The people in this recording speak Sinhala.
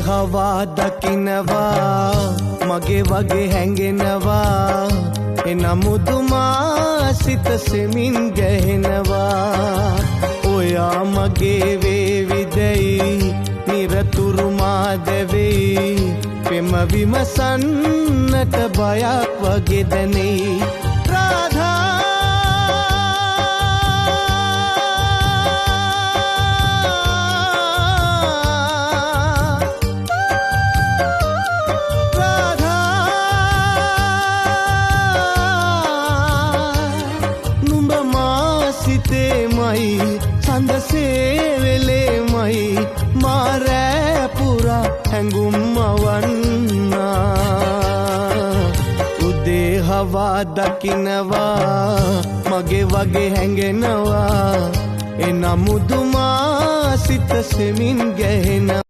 හවා දකිනවා මගේ වගේ හැඟෙනවා එනමුදුමා සිත සෙමින් ගැහෙනවා ඔයා මගේ වේවිදයි නිරතුරු මා දැවෙයි පෙම විමසන්නට බයක් වගේ දැනෙයි සිතේමයි සඳසේ වෙලේමයි මාරෑ පුරා හැඟුම් අවන්නා උදේ හවා දකිනවා මගේ වගේ හැඟෙනවා එනමුදුමා සිත සෙමින් ගැහෙනවා